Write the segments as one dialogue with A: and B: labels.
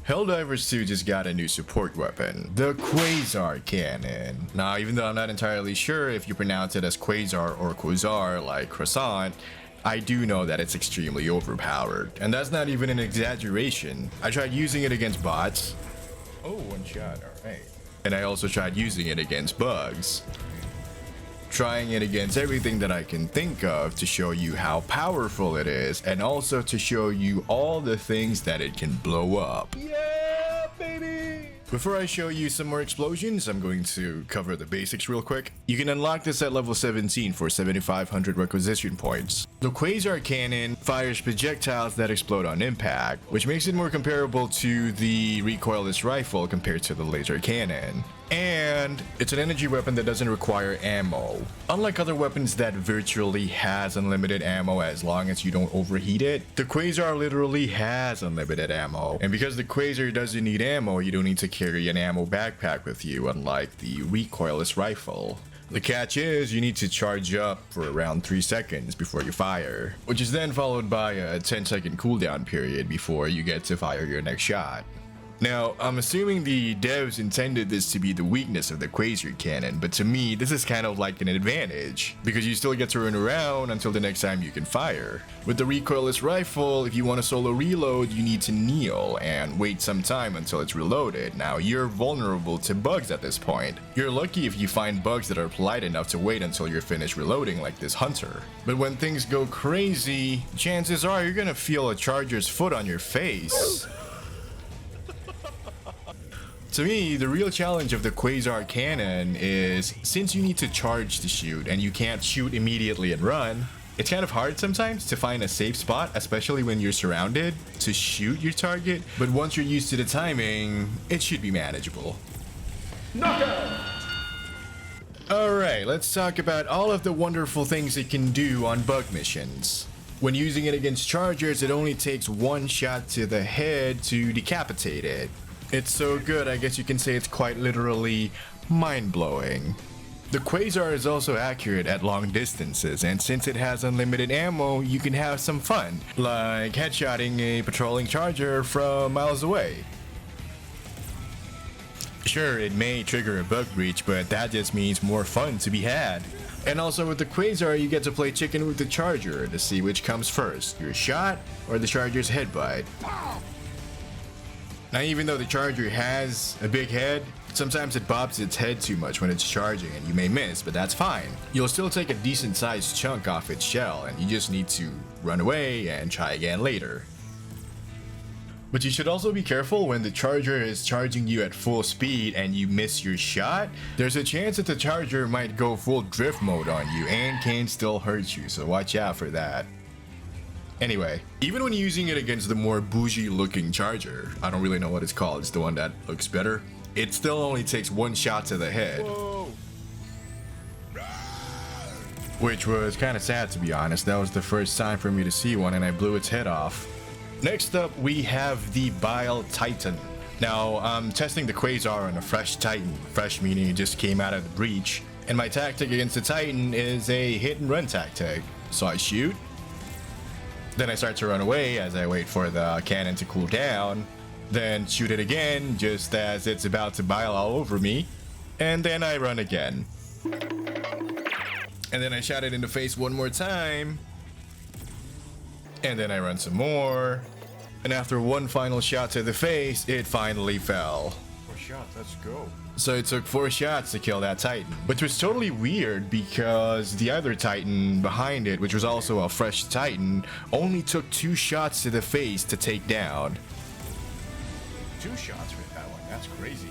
A: Helldivers 2 just got a new support weapon, the Quasar Cannon. Now, even though I'm not entirely sure if you pronounce it as Quasar or Quasar like croissant, I do know that it's extremely overpowered. And that's not even an exaggeration. I tried using it against bots. Oh, one shot, alright. And I also tried using it against bugs. Trying it against everything that I can think of to show you how powerful it is, and also to show you all the things that it can blow up. Yeah, baby! Before I show you some more explosions, I'm going to cover the basics real quick. You can unlock this at level 17 for 7,500 requisition points. The Quasar Cannon fires projectiles that explode on impact, which makes it more comparable to the recoilless rifle compared to the laser cannon. And it's an energy weapon that doesn't require ammo. Unlike other weapons that virtually has unlimited ammo as long as you don't overheat it, the Quasar literally has unlimited ammo. And because the Quasar doesn't need ammo, you don't need to carry an ammo backpack with you, unlike the recoilless rifle. The catch is you need to charge up for around 3 seconds before you fire, which is then followed by a 10-second cooldown period before you get to fire your next shot. Now, I'm assuming the devs intended this to be the weakness of the Quasar Cannon, but to me, this is kind of like an advantage, because you still get to run around until the next time you can fire. With the recoilless rifle, if you want to solo reload, you need to kneel and wait some time until it's reloaded. Now, you're vulnerable to bugs at this point. You're lucky if you find bugs that are polite enough to wait until you're finished reloading, like this hunter. But when things go crazy, chances are you're gonna feel a charger's foot on your face. To me, the real challenge of the Quasar Cannon is, since you need to charge to shoot and you can't shoot immediately and run, it's kind of hard sometimes to find a safe spot, especially when you're surrounded, to shoot your target. But once you're used to the timing, it should be manageable. Knockout! Alright, let's talk about all of the wonderful things it can do on bug missions. When using it against chargers, it only takes one shot to the head to decapitate it. It's so good, I guess you can say it's quite literally mind-blowing. The Quasar is also accurate at long distances, and since it has unlimited ammo, you can have some fun, like headshotting a patrolling charger from miles away. Sure, it may trigger a bug breach, but that just means more fun to be had. And also with the Quasar, you get to play chicken with the charger to see which comes first, your shot or the charger's headbutt. Now, even though the charger has a big head, sometimes it bobs its head too much when it's charging and you may miss, but that's fine. You'll still take a decent sized chunk off its shell and you just need to run away and try again later. But you should also be careful when the charger is charging you at full speed and you miss your shot. There's a chance that the charger might go full drift mode on you and can still hurt you, so watch out for that. Anyway, even when using it against the more bougie looking charger, I don't really know what it's called, it's the one that looks better, it still only takes one shot to the head. Whoa. Which was kind of sad, to be honest. That was the first time for me to see one and I blew its head off. Next up, we have the Bile Titan. Now, I'm testing the Quasar on a fresh Titan, fresh meaning it just came out of the breach, and my tactic against the Titan is a hit and run tactic. So I shoot, then I start to run away as I wait for the cannon to cool down, then shoot it again just as it's about to bile all over me, and then I run again. And then I shot it in the face one more time, and then I run some more, and after one final shot to the face, it finally fell. 4 shots, let's go. So it took 4 shots to kill that Titan, which was totally weird because the other Titan behind it, which was also a fresh Titan, only took 2 shots to the face to take down. 2 shots for that one, that's crazy.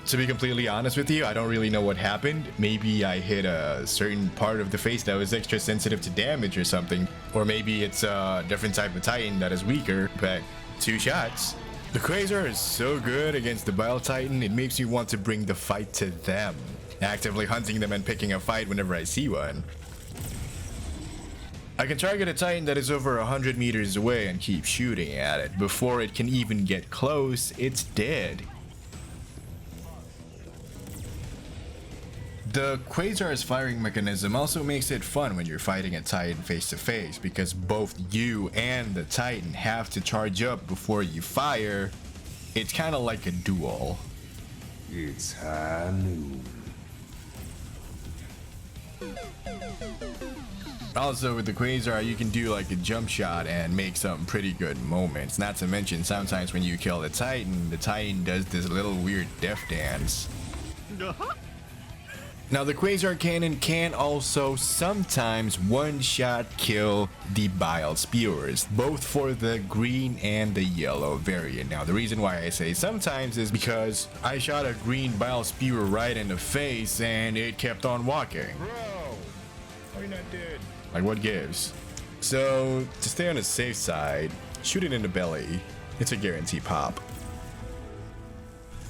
A: To be completely honest with you, I don't really know what happened. Maybe I hit a certain part of the face that was extra sensitive to damage or something, or maybe it's a different type of Titan that is weaker, but 2 shots. The Quasar is so good against the Bile Titan, it makes me want to bring the fight to them, actively hunting them and picking a fight whenever I see one. I can target a Titan that is over 100 meters away and keep shooting at it. Before it can even get close, it's dead. The Quasar's firing mechanism also makes it fun when you're fighting a Titan face to face, because both you and the Titan have to charge up before you fire, it's kind of like a duel.
B: It's high noon.
A: Also, with the Quasar, you can do like a jump shot and make some pretty good moments. Not to mention, sometimes when you kill the Titan does this little weird death dance. Now, the Quasar Cannon can also sometimes one-shot kill the Bile Spewers, both for the green and the yellow variant. Now, the reason why I say sometimes is because I shot a green Bile Spewer right in the face and it kept on walking. Bro, why are you not dead? Like, what gives? So, to stay on the safe side, shoot it in the belly. It's a guarantee pop.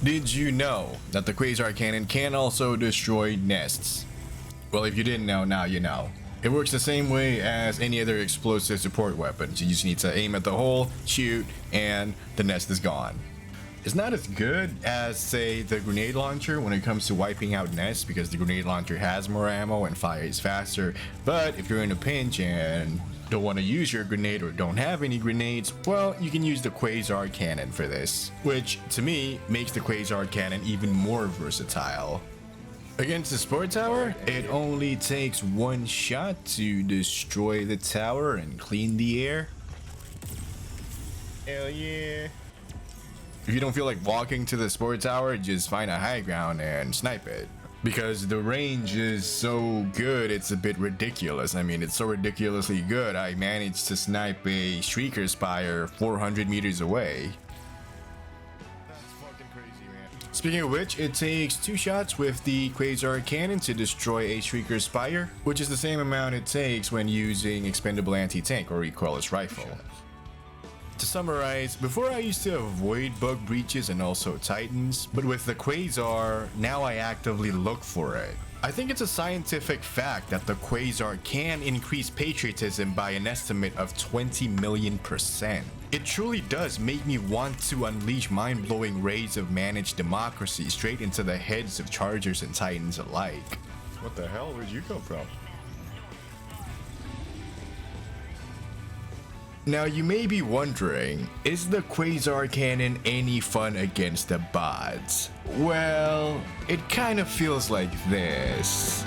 A: Did you know that the Quasar Cannon can also destroy nests? Well, if you didn't know, now you know. It works the same way as any other explosive support weapons. You just need to aim at the hole, shoot, and the nest is gone. It's not as good as, say, the grenade launcher when it comes to wiping out nests, because the grenade launcher has more ammo and fires faster. But if you're in a pinch and don't want to use your grenade or don't have any grenades, well, you can use the Quasar Cannon for this, which to me makes the Quasar Cannon even more versatile. Against the support tower, it only takes one shot to destroy the tower and clean the air. Hell yeah. If you don't feel like walking to the support tower, just find a high ground and snipe it. Because the range is so good, it's a bit ridiculous. I mean, it's so ridiculously good, I managed to snipe a Shrieker Spire 400 meters away. That's fucking crazy, man. Speaking of which, it takes 2 shots with the Quasar Cannon to destroy a Shrieker Spire, which is the same amount it takes when using expendable anti-tank or recoilless rifle. To summarize, before I used to avoid bug breaches and also Titans, but with the Quasar, now I actively look for it. I think it's a scientific fact that the Quasar can increase patriotism by an estimate of 20 million%. It truly does make me want to unleash mind-blowing rays of managed democracy straight into the heads of Chargers and Titans alike. What the hell? Where'd you come from? Now you may be wondering, is the Quasar Cannon any fun against the bots? Well, it kind of feels like this.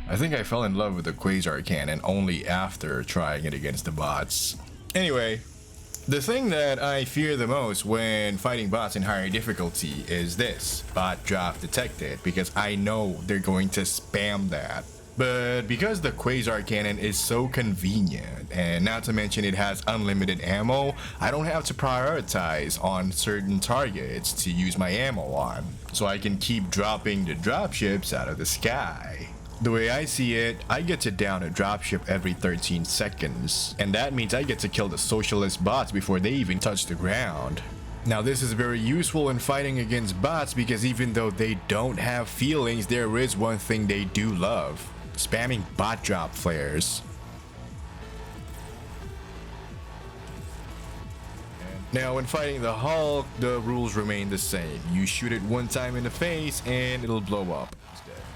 A: I think I fell in love with the Quasar Cannon only after trying it against the bots. Anyway, the thing that I fear the most when fighting bots in higher difficulty is this: bot drop detected, because I know they're going to spam that. But because the Quasar Cannon is so convenient, and not to mention it has unlimited ammo, I don't have to prioritize on certain targets to use my ammo on, so I can keep dropping the dropships out of the sky. The way I see it, I get to down a dropship every 13 seconds, and that means I get to kill the socialist bots before they even touch the ground. Now this is very useful in fighting against bots, because even though they don't have feelings, there is one thing they do love: spamming bot drop flares. Now when fighting the Hulk, the rules remain the same. You shoot it one time in the face and it'll blow up.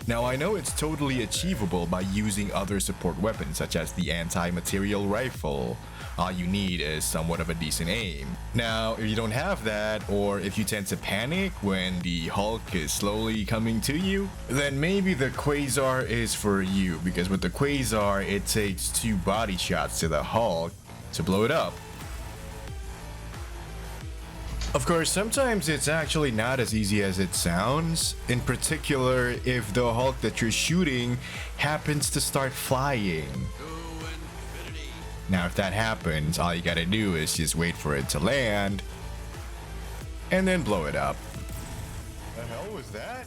A: Now I know it's totally achievable by using other support weapons such as the anti-material rifle. All you need is somewhat of a decent aim. Now if you don't have that, or if you tend to panic when the Hulk is slowly coming to you, then maybe the Quasar is for you, because with the Quasar it takes 2 body shots to the Hulk to blow it up. Of course, sometimes it's actually not as easy as it sounds, in particular if the Hulk that you're shooting happens to start flying. Now if that happens, all you gotta do is just wait for it to land and then blow it up. The hell was that?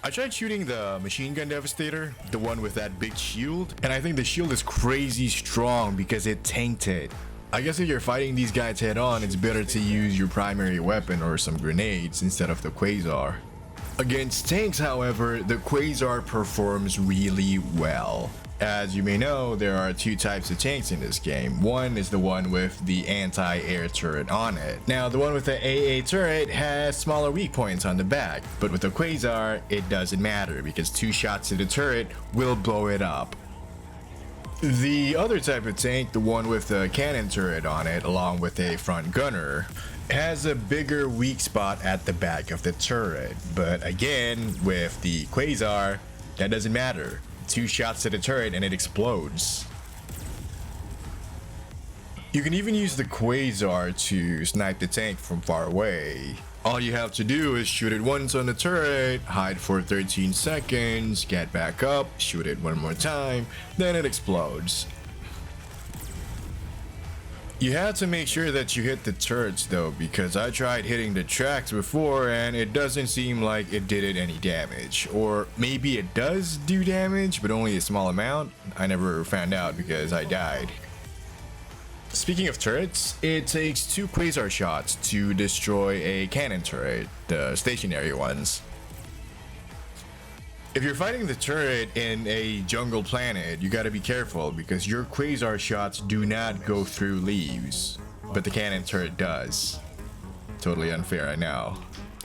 A: I tried shooting the machine gun devastator, the one with that big shield, and I think the shield is crazy strong because it tanked it. I guess if you're fighting these guys head on, it's better to use your primary weapon or some grenades instead of the Quasar. Against tanks, however, the Quasar performs really well. As you may know, there are two types of tanks in this game. One is the one with the anti-air turret on it. Now, the one with the AA turret has smaller weak points on the back, but with the Quasar, it doesn't matter because 2 shots to the turret will blow it up. The other type of tank, the one with the cannon turret on it along with a front gunner, has a bigger weak spot at the back of the turret. But again, with the Quasar, that doesn't matter. 2 shots to the turret and it explodes. You can even use the Quasar to snipe the tank from far away. All you have to do is shoot it once on the turret, hide for 13 seconds, get back up, shoot it one more time, then it explodes. You have to make sure that you hit the turrets though, because I tried hitting the tracks before and it doesn't seem like it did it any damage. Or maybe it does do damage, but only a small amount. I never found out because I died. Speaking of turrets, it takes 2 Quasar shots to destroy a cannon turret, the stationary ones. If you're fighting the turret in a jungle planet, you gotta be careful because your Quasar shots do not go through leaves, but the cannon turret does. Totally unfair, I know.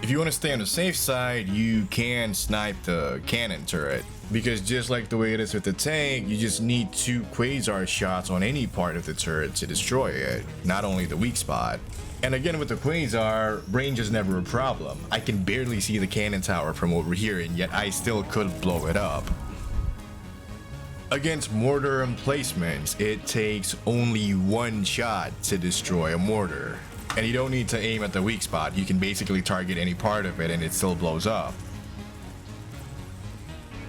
A: If you want to stay on the safe side, you can snipe the cannon turret, because just like the way it is with the tank, you just need 2 Quasar shots on any part of the turret to destroy it, not only the weak spot. And again, with the Quasar, range is never a problem. I can barely see the cannon tower from over here, and yet I still could blow it up. Against mortar emplacements, it takes only 1 shot to destroy a mortar. And you don't need to aim at the weak spot, you can basically target any part of it and it still blows up.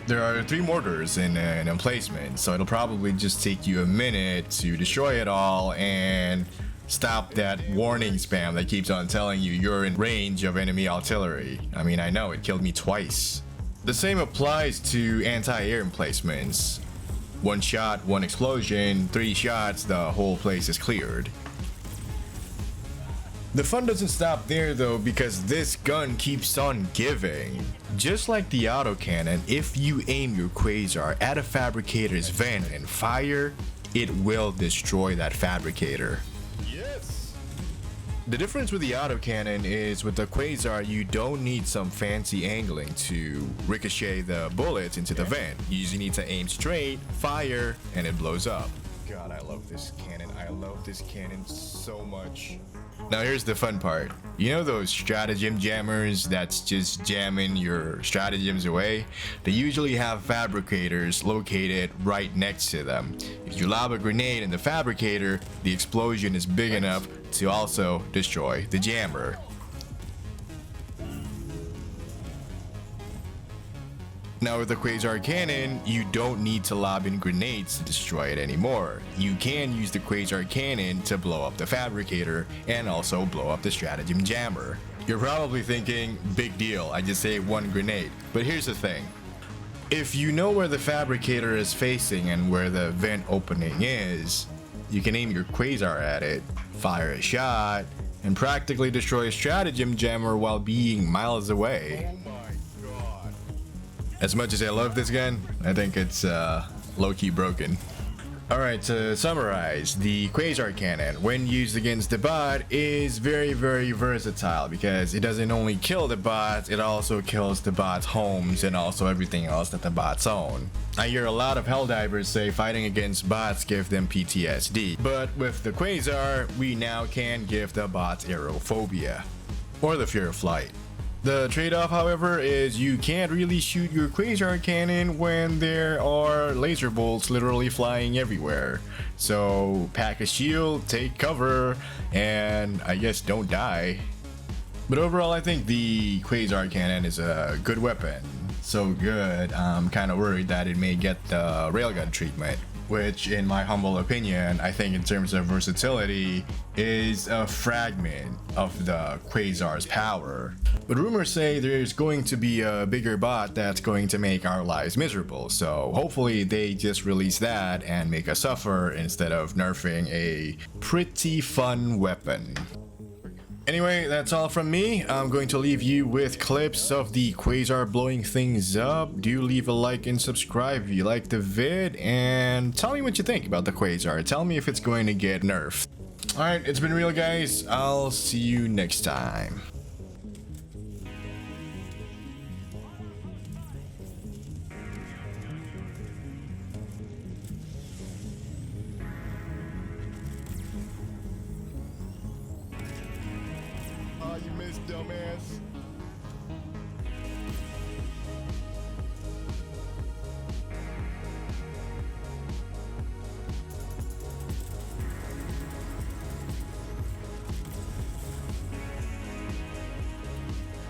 A: There are 3 mortars in an emplacement, so it'll probably just take you a minute to destroy it all and stop that warning spam that keeps on telling you you're in range of enemy artillery. I mean, I know, it killed me twice. The same applies to anti-air emplacements. 1 shot, 1 explosion, 3 shots, the whole place is cleared. The fun doesn't stop there though, because this gun keeps on giving. Just like the autocannon, if you aim your Quasar at a fabricator's vent and fire, it will destroy that fabricator. Yes! The difference with the autocannon is with the Quasar, you don't need some fancy angling to ricochet the bullets into the vent. You usually need to aim straight, fire, and it blows up. God, I love this cannon. I love this cannon so much. Now here's the fun part. You know those stratagem jammers that's just jamming your stratagems away? They usually have fabricators located right next to them. If you lob a grenade in the fabricator, the explosion is big enough to also destroy the jammer. Now with the Quasar Cannon, you don't need to lob in grenades to destroy it anymore. You can use the Quasar Cannon to blow up the fabricator and also blow up the stratagem jammer. You're probably thinking, big deal, I just saved 1 grenade. But here's the thing. If you know where the fabricator is facing and where the vent opening is, you can aim your Quasar at it, fire a shot, and practically destroy a stratagem jammer while being miles away. As much as I love this gun, I think it's low-key broken. Alright, to summarize, the Quasar Cannon, when used against the bot, is very versatile because it doesn't only kill the bots, it also kills the bots' homes and also everything else that the bots own. I hear a lot of Helldivers say fighting against bots give them PTSD, but with the Quasar, we now can give the bots aerophobia, or the fear of flight. The trade-off, however, is you can't really shoot your Quasar Cannon when there are laser bolts literally flying everywhere. So pack a shield, take cover, and I guess don't die. But overall, I think the Quasar Cannon is a good weapon. So good, I'm kind of worried that it may get the railgun treatment. which in my humble opinion, I think in terms of versatility, is a fragment of the Quasar's power. But rumors say there's going to be a bigger bot that's going to make our lives miserable, so hopefully they just release that and make us suffer instead of nerfing a pretty fun weapon. Anyway, that's all from me. I'm going to leave you with clips of the Quasar blowing things up. Do leave a like and subscribe if you like the vid, and tell me what you think about the Quasar. Tell me if it's going to get nerfed. Alright, it's been real, guys. I'll see you next time. Oh, you missed, dumbass.